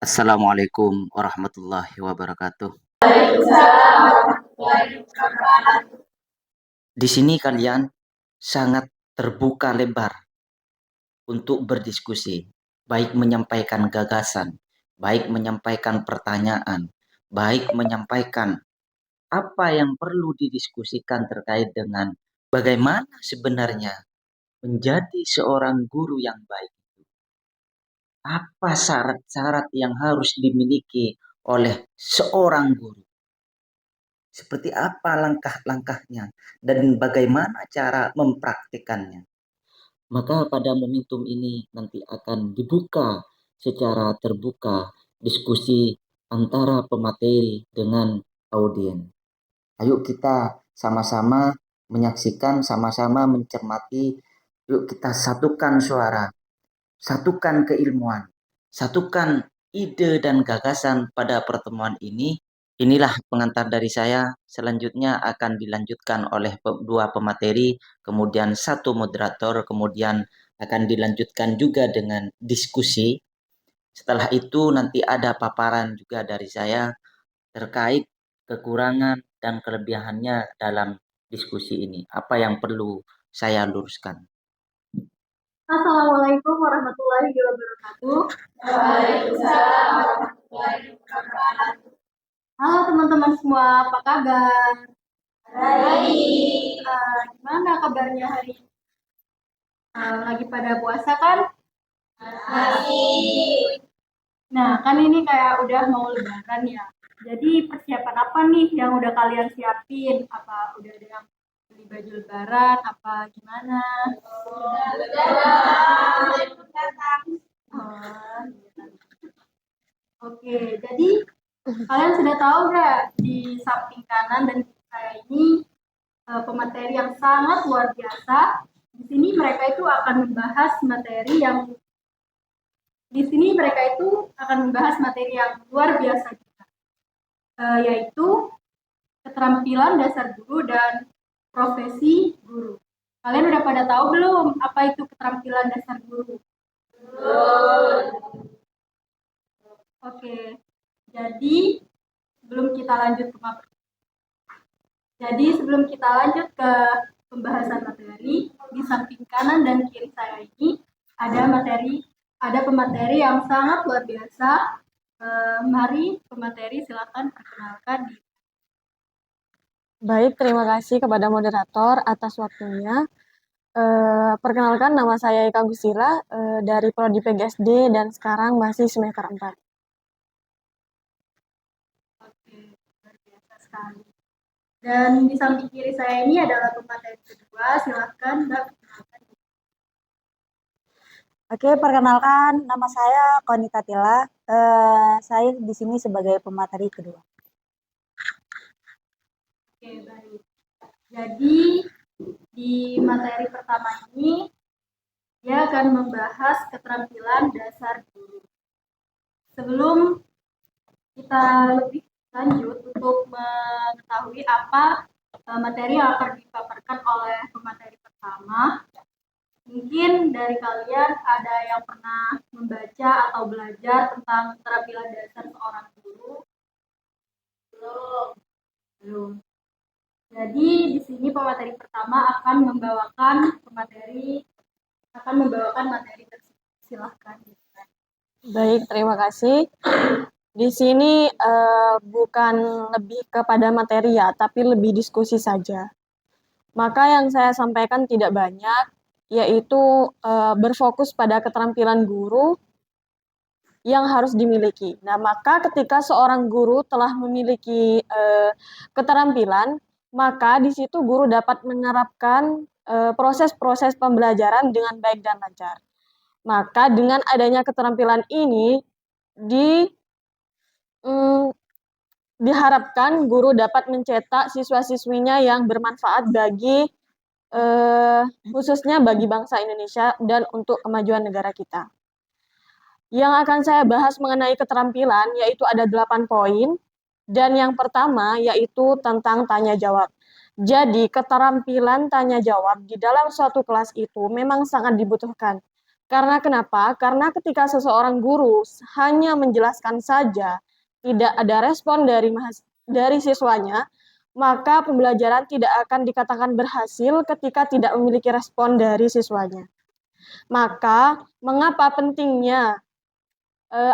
Assalamualaikum warahmatullahi wabarakatuh. Di sini kalian sangat terbuka lebar untuk berdiskusi, baik menyampaikan gagasan, baik menyampaikan pertanyaan, baik menyampaikan apa yang perlu didiskusikan terkait dengan bagaimana sebenarnya menjadi seorang guru yang baik. Apa syarat-syarat yang harus dimiliki oleh seorang guru? Seperti apa langkah-langkahnya dan bagaimana cara mempraktikannya. Maka pada momentum ini nanti akan dibuka secara terbuka diskusi antara pemateri dengan audiens. Ayo kita sama-sama menyaksikan, sama-sama mencermati, yuk kita satukan suara, satukan keilmuan, satukan ide dan gagasan pada pertemuan ini. Inilah pengantar dari saya. Selanjutnya akan dilanjutkan oleh dua pemateri, kemudian satu moderator, kemudian akan dilanjutkan juga dengan diskusi. Setelah itu nanti ada paparan juga dari saya terkait kekurangan dan kelebihannya dalam diskusi ini. Apa yang perlu saya luruskan? Assalamualaikum warahmatullahi wabarakatuh. Waalaikumsalam warahmatullahi wabarakatuh. Halo teman-teman semua, apa kabar? Baik. Gimana kabarnya hari ini? Lagi pada puasa kan? Masih. Nah, kan ini kayak udah mau lebaran ya. Jadi persiapan apa nih yang udah kalian siapin? Apa udah ada yang beli baju lebaran? Apa gimana? Oke, jadi kalian sudah tahu nggak di samping kanan dan kiri saya ini pemateri yang sangat luar biasa. Di sini mereka itu akan membahas materi yang luar biasa juga, yaitu keterampilan dasar guru dan profesi guru. Kalian udah pada tahu belum apa itu keterampilan dasar guru? Belum. Oke, jadi sebelum kita lanjut ke pembahasan materi, di samping kanan dan kiri saya ini ada pemateri yang sangat luar biasa. Mari pemateri silakan perkenalkan diri. Baik, terima kasih kepada moderator atas waktunya. Perkenalkan, nama saya Eka Gusira dari Prodi PGSD dan sekarang masih semester 4. Oke, luar biasa sekali. Dan di samping kiri saya ini adalah pemateri kedua, silakan Mbak perkenalkan. Oke, perkenalkan nama saya Konita Tila. Saya di sini sebagai pemateri kedua. Oke, baik. Jadi di materi pertama ini dia akan membahas keterampilan dasar guru. Sebelum kita lebih lanjut untuk mengetahui apa materi yang akan dipaparkan oleh pemateri pertama, mungkin dari kalian ada yang pernah membaca atau belajar tentang keterampilan dasar seorang guru? Belum. Jadi di sini pemateri pertama akan membawakan materi tersebut. Silahkan. Baik, terima kasih. Di sini bukan lebih kepada materi ya, tapi lebih diskusi saja. Maka yang saya sampaikan tidak banyak, yaitu berfokus pada keterampilan guru yang harus dimiliki. Nah, maka ketika seorang guru telah memiliki keterampilan, maka di situ guru dapat menerapkan proses-proses pembelajaran dengan baik dan lancar. Maka dengan adanya keterampilan ini diharapkan guru dapat mencetak siswa-siswinya yang bermanfaat bagi khususnya bagi bangsa Indonesia dan untuk kemajuan negara kita. Yang akan saya bahas mengenai keterampilan yaitu ada 8 poin, dan yang pertama yaitu tentang tanya jawab. Jadi keterampilan tanya jawab di dalam suatu kelas itu memang sangat dibutuhkan. Karena kenapa? Karena ketika seseorang guru hanya menjelaskan saja, tidak ada respon dari siswanya, maka pembelajaran tidak akan dikatakan berhasil ketika tidak memiliki respon dari siswanya. Maka, mengapa pentingnya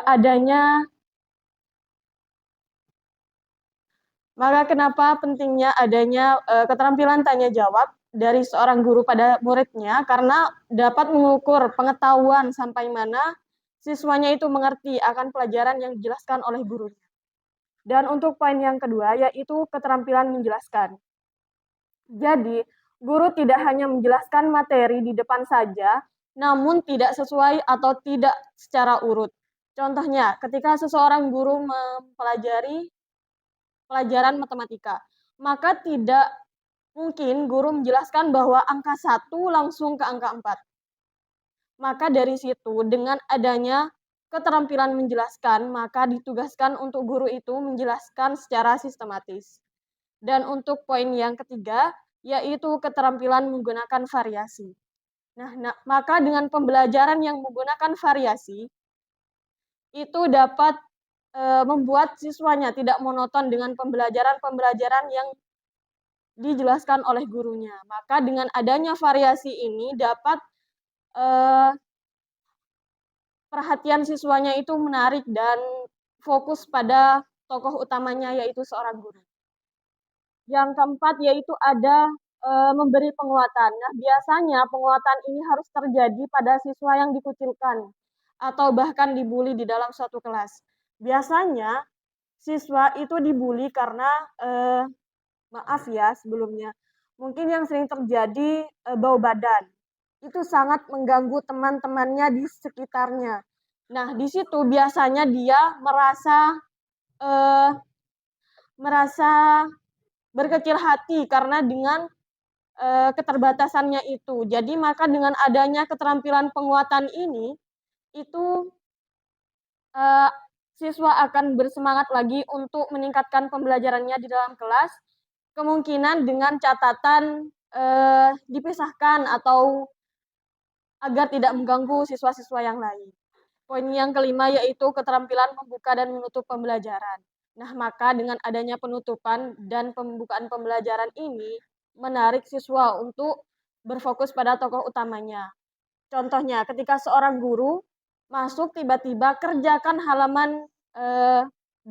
adanya keterampilan tanya jawab dari seorang guru pada muridnya, karena dapat mengukur pengetahuan sampai mana siswanya itu mengerti akan pelajaran yang dijelaskan oleh gurunya. Dan untuk poin yang kedua, yaitu keterampilan menjelaskan. Jadi, guru tidak hanya menjelaskan materi di depan saja, namun tidak sesuai atau tidak secara urut. Contohnya, ketika seseorang guru mempelajari pelajaran matematika, maka tidak mungkin guru menjelaskan bahwa angka 1 langsung ke angka 4. Maka dari situ, dengan adanya keterampilan menjelaskan, maka ditugaskan untuk guru itu menjelaskan secara sistematis. Dan untuk poin yang ketiga, yaitu keterampilan menggunakan variasi. Maka dengan pembelajaran yang menggunakan variasi, itu dapat membuat siswanya tidak monoton dengan pembelajaran yang dijelaskan oleh gurunya. Maka dengan adanya variasi ini dapat perhatian siswanya itu menarik dan fokus pada tokoh utamanya, yaitu seorang guru. Yang keempat yaitu ada memberi penguatan. Nah, biasanya penguatan ini harus terjadi pada siswa yang dikucilkan atau bahkan dibully di dalam suatu kelas. Biasanya siswa itu dibully karena maaf ya sebelumnya, mungkin yang sering terjadi bau badan. Itu sangat mengganggu teman-temannya di sekitarnya. Nah, di situ biasanya dia merasa berkecil hati karena dengan keterbatasannya itu. Jadi maka dengan adanya keterampilan penguatan ini, itu siswa akan bersemangat lagi untuk meningkatkan pembelajarannya di dalam kelas, kemungkinan dengan catatan dipisahkan atau agar tidak mengganggu siswa-siswa yang lain. Poin yang kelima yaitu keterampilan membuka dan menutup pembelajaran. Nah, maka dengan adanya penutupan dan pembukaan pembelajaran ini, menarik siswa untuk berfokus pada tokoh utamanya. Contohnya, ketika seorang guru masuk tiba-tiba kerjakan halaman 20,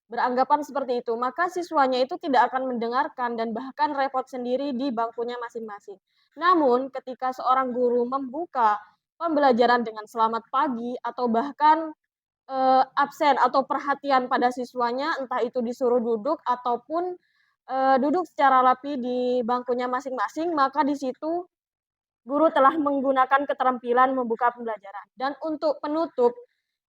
beranggapan seperti itu, maka siswanya itu tidak akan mendengarkan dan bahkan repot sendiri di bangkunya masing-masing. Namun, ketika seorang guru membuka pembelajaran dengan selamat pagi atau bahkan absen atau perhatian pada siswanya, entah itu disuruh duduk ataupun duduk secara rapi di bangkunya masing-masing, maka di situ guru telah menggunakan keterampilan membuka pembelajaran. Dan untuk penutup,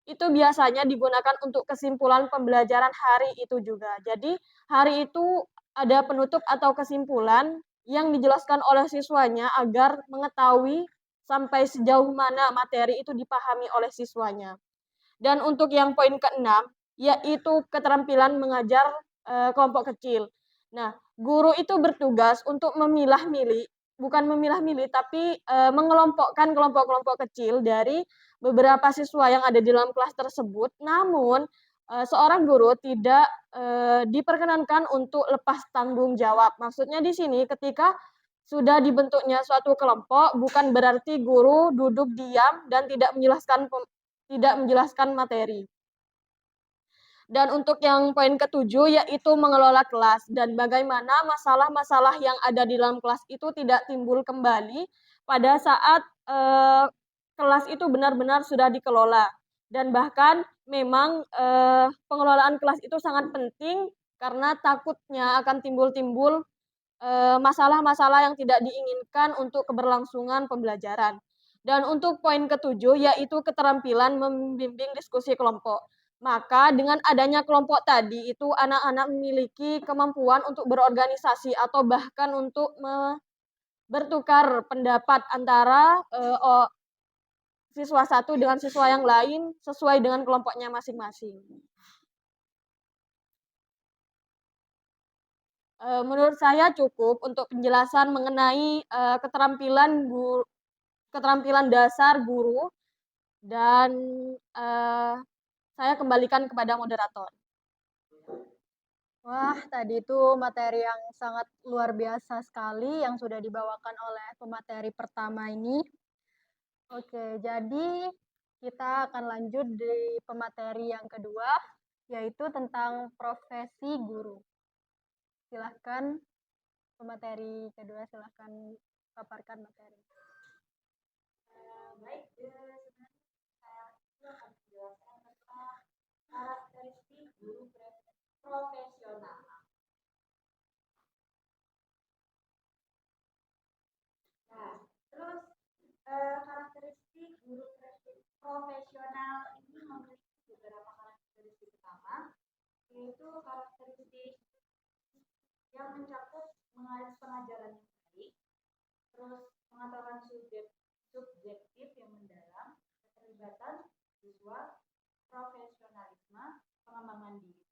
itu biasanya digunakan untuk kesimpulan pembelajaran hari itu juga. Jadi, hari itu ada penutup atau kesimpulan yang dijelaskan oleh siswanya agar mengetahui sampai sejauh mana materi itu dipahami oleh siswanya. Dan untuk yang poin keenam, yaitu keterampilan mengajar kelompok kecil. Nah, guru itu bertugas untuk bukan memilah-milih, tapi mengelompokkan kelompok-kelompok kecil dari beberapa siswa yang ada di dalam kelas tersebut. Namun, seorang guru tidak diperkenankan untuk lepas tanggung jawab. Maksudnya di sini ketika sudah dibentuknya suatu kelompok, bukan berarti guru duduk diam dan tidak menjelaskan materi. Dan untuk yang poin ketujuh yaitu mengelola kelas dan bagaimana masalah-masalah yang ada di dalam kelas itu tidak timbul kembali pada saat kelas itu benar-benar sudah dikelola. Dan bahkan memang pengelolaan kelas itu sangat penting karena takutnya akan timbul-timbul masalah-masalah yang tidak diinginkan untuk keberlangsungan pembelajaran. Dan untuk poin ketujuh yaitu keterampilan membimbing diskusi kelompok. Maka dengan adanya kelompok tadi itu anak-anak memiliki kemampuan untuk berorganisasi atau bahkan untuk bertukar pendapat antara siswa satu dengan siswa yang lain sesuai dengan kelompoknya masing-masing. Menurut saya cukup untuk penjelasan mengenai keterampilan keterampilan dasar guru, dan saya kembalikan kepada moderator. Wah, tadi itu materi yang sangat luar biasa sekali yang sudah dibawakan oleh pemateri pertama ini. Oke, jadi kita akan lanjut di pemateri yang kedua, yaitu tentang profesi guru. Silahkan pemateri kedua, silahkan paparkan materi. Baik, sebenarnya saya itu akan menjelaskan tentang karakteristik guru profesional. Nah, terus karakteristik guru profesional ini memiliki beberapa karakteristik utama, yaitu karakteristik yang mencakup pengajaran yang baik, terus pengetahuan subjektif yang mendalam, keterlibatan siswa, profesionalisme, pengembangan diri,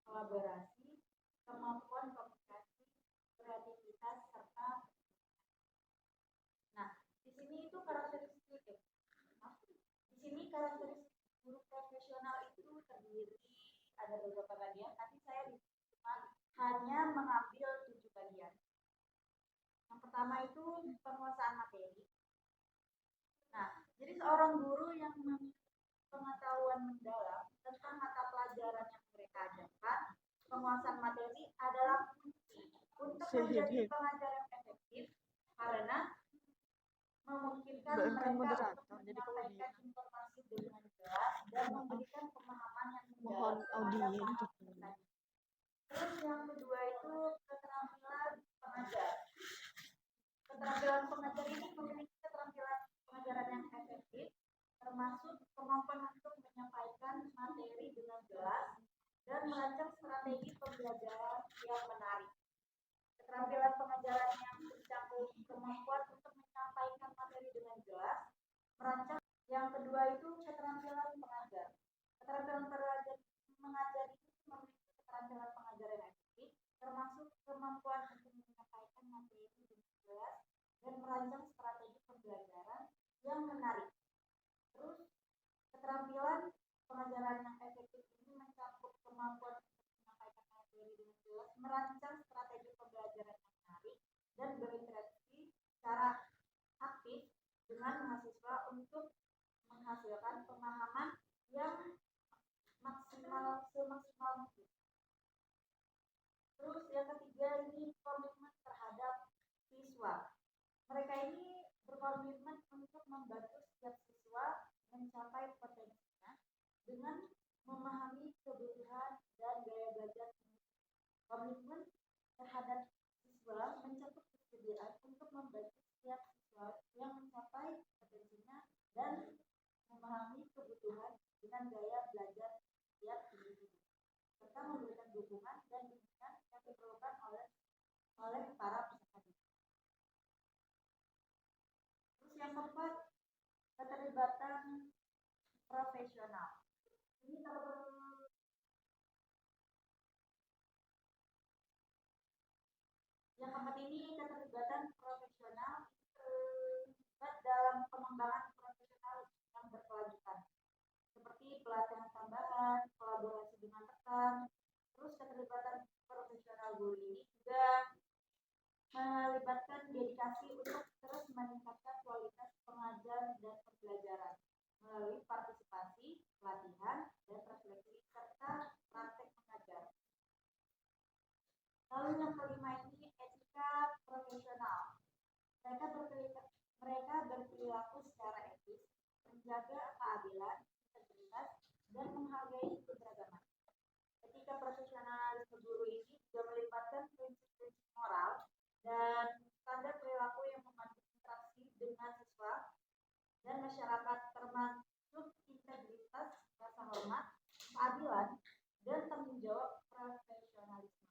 kolaborasi, kemampuan komunikasi, kreativitas, serta di sini karakteristik guru profesional itu terdiri ada beberapa bagian, tapi saya hanya mengambil 7 bagian. Yang pertama itu penguasaan materi. Nah, jadi seorang guru yang memiliki pengetahuan mendalam tentang mata pelajaran yang mereka ajarkan, penguasaan materi adalah kunci untuk menjadi pengajar yang efektif karena memungkinkan mereka untuk menyampaikan informasi dengan jelas dan memberikan pemahaman yang mendalam kepada para peserta. Terus yang kedua itu keterampilan pengajar. Keterampilan pengajar ini memiliki keterampilan pengajaran yang efektif, termasuk kemampuan untuk menyampaikan materi dengan jelas dan merancang strategi pembelajaran yang menarik. Keterampilan pengajaran yang mencakup kemampuan untuk menyampaikan materi dengan jelas, merancang. Yang kedua itu keterampilan pengajar. Keterampilan mengajar itu memiliki keterampilan pengajar yang efektif, termasuk kemampuan untuk menyampaikan materi dengan jelas dan merancang strategi pembelajaran yang menarik. Terus keterampilan pengajaran yang efektif ini mencakup kemampuan untuk menyampaikan materi dengan jelas, merancang strategi pembelajaran yang menarik, dan berinteraksi secara aktif dengan mahasiswa untuk menghasilkan pemahaman yang semaksimal mungkin. Terus yang ketiga ini komitmen terhadap siswa. Mereka ini berkomitmen untuk membantu setiap siswa mencapai potensinya dengan memahami kebutuhan dan gaya belajar. Komitmen terhadap siswa mencakup kesediaan untuk membantu setiap siswa yang mencapai potensinya dan memahami kebutuhan dengan gaya belajar setiap individu, serta memberikan dukungan dan bimbingan yang diperlukan oleh para peserta didik. Terus yang keempat, keterlibatan profesional. Ini yang keempat ini keterlibatan profesional terlibat dalam pengembangan profesional yang berkelanjutan, seperti pelatihan tambahan, kolaborasi dengan rekan. Terus keterlibatan profesional guru ini juga melibatkan dedikasi untuk terus meningkatkan kualitas pengajar dan pembelajaran melalui partisipasi, pelatihan, dan refleksi serta praktek mengajar. Lalu yang kelima ini etika profesional. Mereka berperilaku secara etis, menjaga keadilan, integritas, dan menghargai keberagaman. Etika profesionalisme guru ini juga melibatkan prinsip-prinsip moral dan standar perilaku yang memandu interaksi dengan siswa dan masyarakat, termasuk integritas, rasa hormat, keadilan, dan tanggung jawab profesionalisme.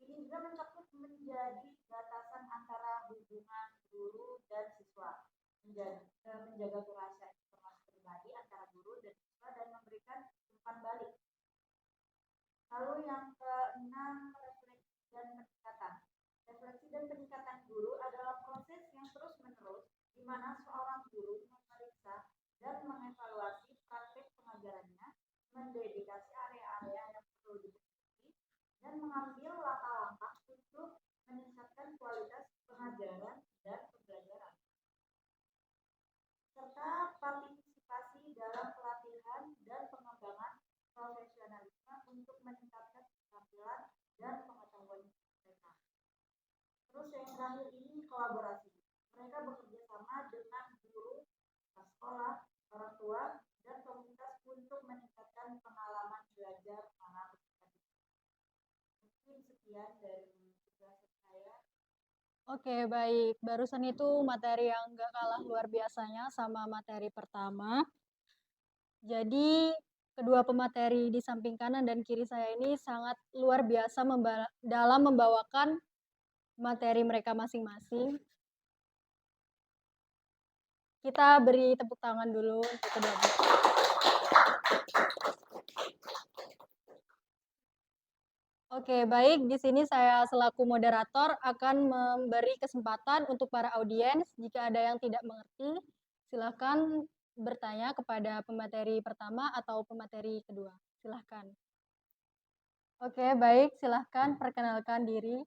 Ini juga mencakup menjadi batasan antara hubungan guru dan siswa, menjaga kerahasiaan informasi pribadi antara guru dan siswa, dan memberikan umpan balik. Lalu yang keenam, refleksi dan peningkatan. Refleksi dan peningkatan guru adalah proses yang terus-menerus di mana seorang guru memeriksa dan mengevaluasi praktik pengajarannya, mendedikasi area-area yang perlu diperbaiki, dan mengambil langkah-langkah untuk meningkatkan kualitas pengajaran dan pembelajaran, serta partisipasi dalam pelatihan dan pengembangan profesionalisme untuk meningkatkan keterampilan dan pengetahuan mereka. Terus yang terakhir ini kolaborasi. Mereka bekerja sama dengan guru, sekolah, orang tua, dan komunitas untuk meningkatkan pengalaman belajar para peserta. Mungkin sekian dari penjelasan saya. Oke, baik. Barusan itu materi yang gak kalah luar biasanya sama materi pertama. Jadi, kedua pemateri di samping kanan dan kiri saya ini sangat luar biasa dalam membawakan materi mereka masing-masing. Kita beri tepuk tangan dulu untuk keduanya. Oke, baik. Di sini saya selaku moderator akan memberi kesempatan untuk para audiens. Jika ada yang tidak mengerti, silakan bertanya kepada pemateri pertama atau pemateri kedua. Silakan. Oke, baik. Silakan perkenalkan diri.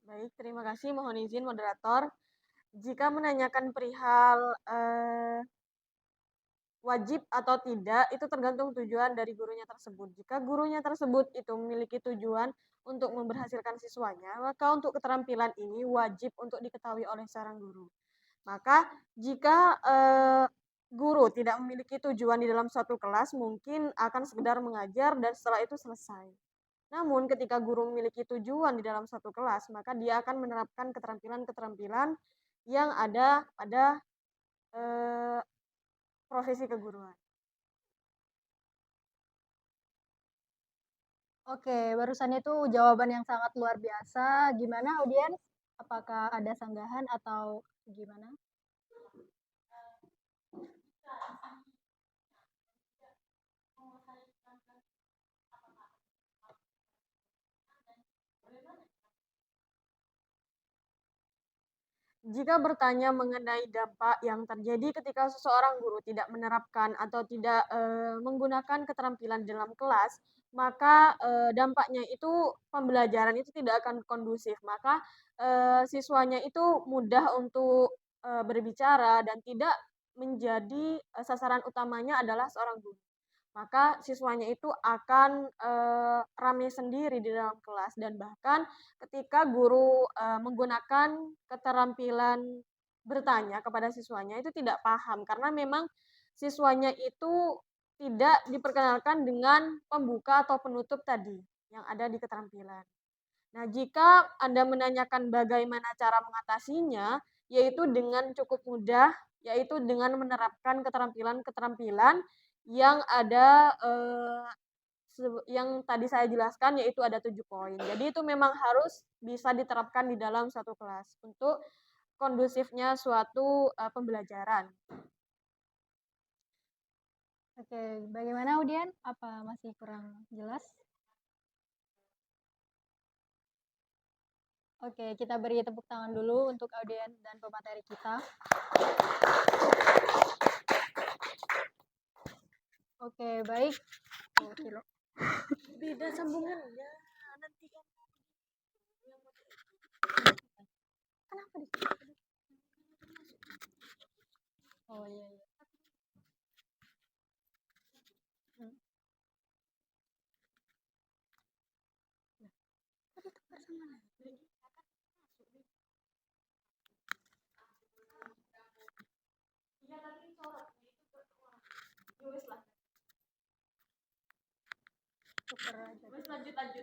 Baik, terima kasih. Mohon izin moderator. Jika menanyakan perihal wajib atau tidak, itu tergantung tujuan dari gurunya tersebut. Jika gurunya tersebut itu memiliki tujuan untuk memberhasilkan siswanya, maka untuk keterampilan ini wajib untuk diketahui oleh seorang guru. Maka jika guru tidak memiliki tujuan di dalam suatu kelas, mungkin akan sekedar mengajar dan setelah itu selesai. Namun ketika guru memiliki tujuan di dalam suatu kelas, maka dia akan menerapkan keterampilan-keterampilan yang ada pada profesi keguruan. Oke, barusan itu jawaban yang sangat luar biasa. Gimana audiens? Apakah ada sanggahan atau gimana? Jika bertanya mengenai dampak yang terjadi ketika seseorang guru tidak menerapkan atau tidak menggunakan keterampilan dalam kelas, maka dampaknya itu pembelajaran itu tidak akan kondusif. Maka siswanya itu mudah untuk berbicara dan tidak menjadi sasaran utamanya adalah seorang guru. Maka siswanya itu akan rame sendiri di dalam kelas dan bahkan ketika guru menggunakan keterampilan bertanya kepada siswanya itu tidak paham karena memang siswanya itu tidak diperkenalkan dengan pembuka atau penutup tadi yang ada di keterampilan. Nah, jika Anda menanyakan bagaimana cara mengatasinya, yaitu dengan cukup mudah, yaitu dengan menerapkan keterampilan-keterampilan yang ada yang tadi saya jelaskan, yaitu ada 7 poin. Jadi itu memang harus bisa diterapkan di dalam satu kelas untuk kondusifnya suatu pembelajaran. Oke, bagaimana audiens? Apa masih kurang jelas? Oke, kita beri tepuk tangan dulu untuk audiens dan pemateri kita. Oke, baik. Oh, kilo. Beda sambungannya nanti kan. Kenapa di sini? Oh iya, iya. Tadi tukar sama lagi. Iya tadi sorot itu tulis lah. Tukar aja. Wes lanjut aja.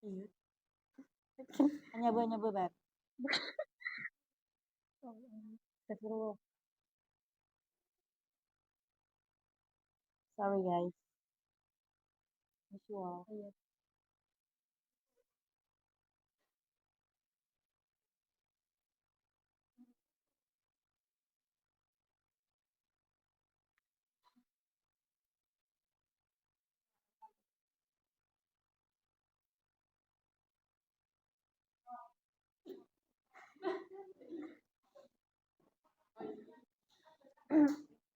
Iya. Nyoba Beb. Astagfirullah. Sorry guys. Visual. Iya.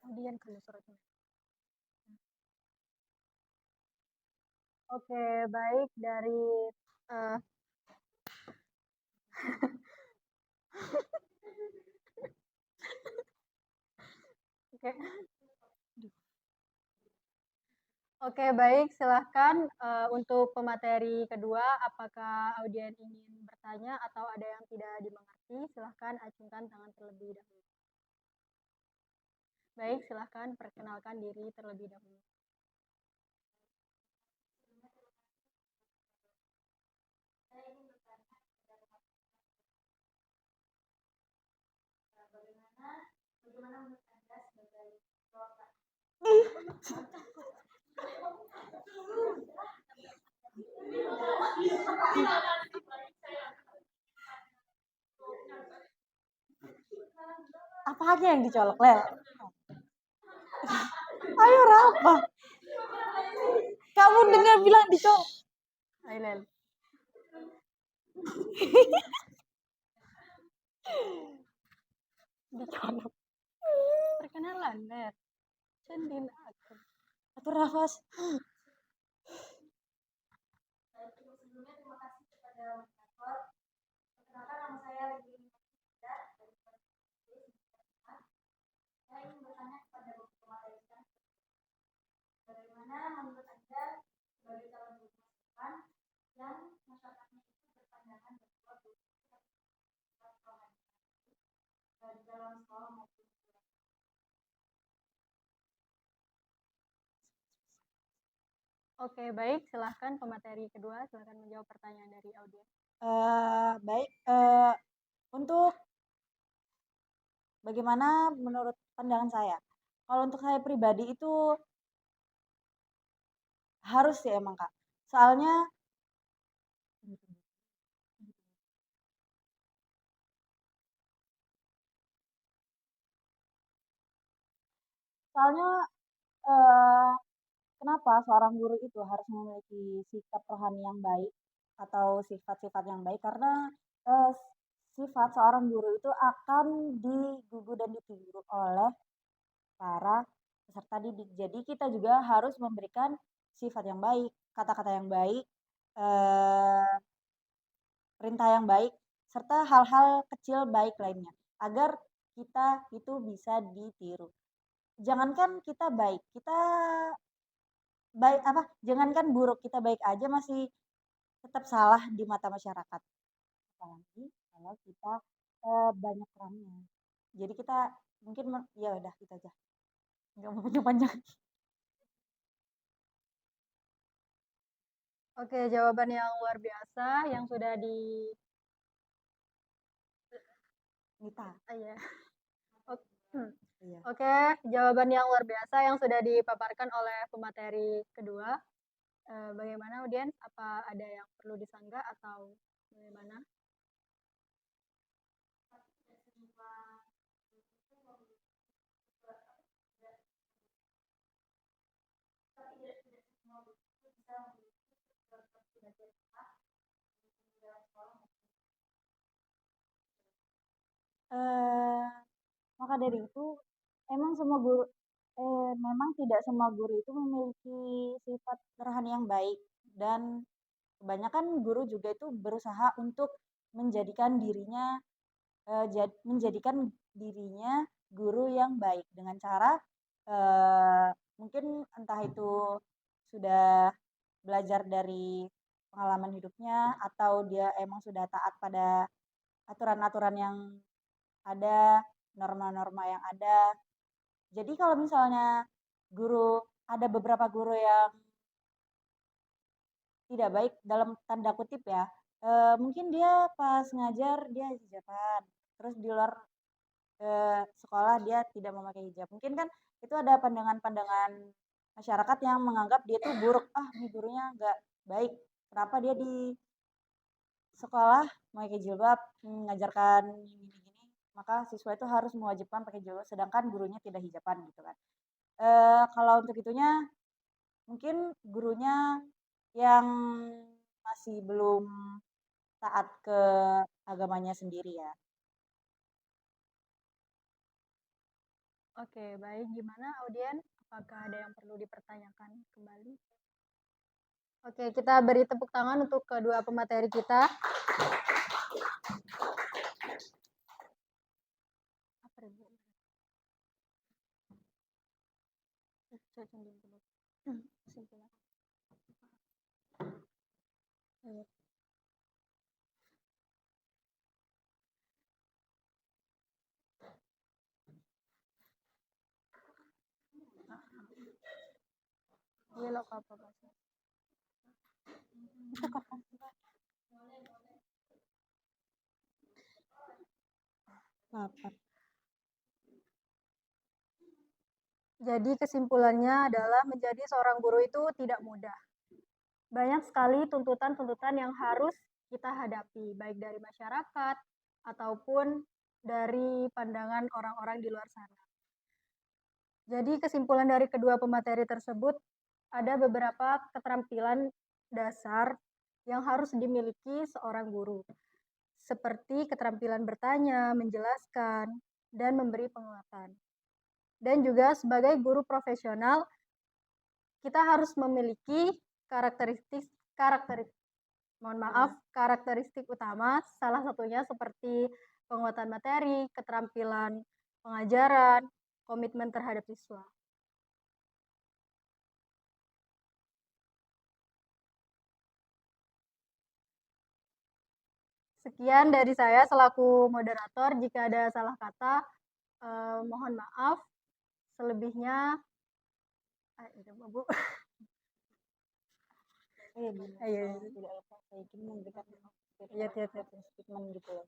Kemudian kalau suratnya. Oke, baik dari Oke. Oke, baik. Silahkan untuk pemateri kedua, apakah audien ingin bertanya atau ada yang tidak dimengerti? Silahkan acungkan tangan terlebih dahulu. Baik, silahkan perkenalkan diri terlebih dahulu. Bagaimana menurut Anda sebagai seorang Apa aja yang dicolok, Lel? Ayo Rafa. Kamu dengar bilang dicolok. Ayo, Lel. Dicolok. Perkenalan, Lel. Cendin aku. Atur nafas. sebelumnya terima kasih kepada moderator. Perkenalkan nama saya Lili Nurhida dari saya ingin bertanya kepada Bapak pemateri bagaimana menurut Anda sebagai calon guru masa depan yang masyarakatnya itu berpandangan bahwa guru itu harus dari dalam sekolah maupun di luar. Oke, baik. Silahkan pemateri kedua, silahkan menjawab pertanyaan dari audiens. Baik. Untuk bagaimana menurut pandangan saya? Kalau untuk saya pribadi itu harus sih emang Kak. Soalnya kenapa seorang guru itu harus memiliki sikap rohani yang baik atau sifat-sifat yang baik? Karena eh, sifat seorang guru itu akan digugu dan ditiru oleh para peserta didik. Jadi kita juga harus memberikan sifat yang baik, kata-kata yang baik, eh, perintah yang baik, serta hal-hal kecil baik lainnya agar kita itu bisa ditiru. Jangankan kita baik, kita baik apa? Jangankan buruk, kita baik aja masih tetap salah di mata masyarakat. Apalagi kalau kita banyak orangnya. Jadi kita mungkin ya udah kita aja. Nggak mau panjang-panjang. Oke, jawaban yang luar biasa yang sudah Nita. Iya. Iya. Oke, jawaban yang luar biasa yang sudah dipaparkan oleh pemateri kedua. Bagaimana audiens? Apa ada yang perlu disanggah atau bagaimana? Maka dari itu memang tidak semua guru itu memiliki sifat rohani yang baik dan kebanyakan guru juga itu berusaha untuk menjadikan dirinya guru yang baik dengan cara mungkin entah itu sudah belajar dari pengalaman hidupnya atau dia emang sudah taat pada aturan-aturan yang ada, norma-norma yang ada. Jadi kalau misalnya ada beberapa guru yang tidak baik dalam tanda kutip ya, Mungkin dia pas ngajar dia hijaban, terus di luar sekolah dia tidak memakai hijab. Mungkin kan itu ada pandangan-pandangan masyarakat yang menganggap dia tuh buruk. Ah, ini gurunya nggak baik. Kenapa dia di sekolah memakai jilbab, mengajarkan gini-gini, maka siswa itu harus mewajibkan pakai jilbab, sedangkan gurunya tidak hijaban gitu kan. Kalau untuk itunya mungkin gurunya yang masih belum taat ke agamanya sendiri ya. Oke, baik. Gimana audien? Apakah ada yang perlu dipertanyakan kembali? Oke, kita beri tepuk tangan untuk kedua pemateri kita. Apa ya, Bu? Kesimpulan. Ayo. Belok apa bahasa? Itu kapan? Lapar. Jadi kesimpulannya adalah menjadi seorang guru itu tidak mudah. Banyak sekali tuntutan-tuntutan yang harus kita hadapi, baik dari masyarakat ataupun dari pandangan orang-orang di luar sana. Jadi kesimpulan dari kedua pemateri tersebut, ada beberapa keterampilan dasar yang harus dimiliki seorang guru, seperti keterampilan bertanya, menjelaskan, dan memberi penguatan. Dan juga sebagai guru profesional, kita harus memiliki karakteristik utama, salah satunya seperti penguatan materi, keterampilan pengajaran, komitmen terhadap siswa. Sekian dari saya selaku moderator. Jika ada salah kata, mohon maaf. Selebihnya, Bu. Iya, tidak lepas. Saya ingin memberikan statement gitu loh.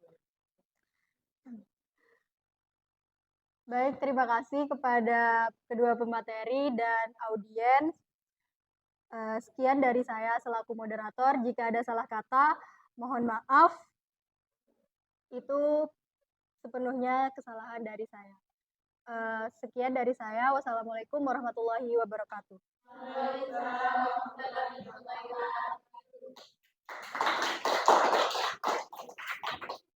Baik, terima kasih kepada kedua pemateri dan audiens. Sekian dari saya selaku moderator. Jika ada salah kata, mohon maaf. Itu sepenuhnya kesalahan dari saya. Sekian dari saya. Wassalamualaikum warahmatullahi wabarakatuh. Waalaikumsalam warahmatullahi wabarakatuh.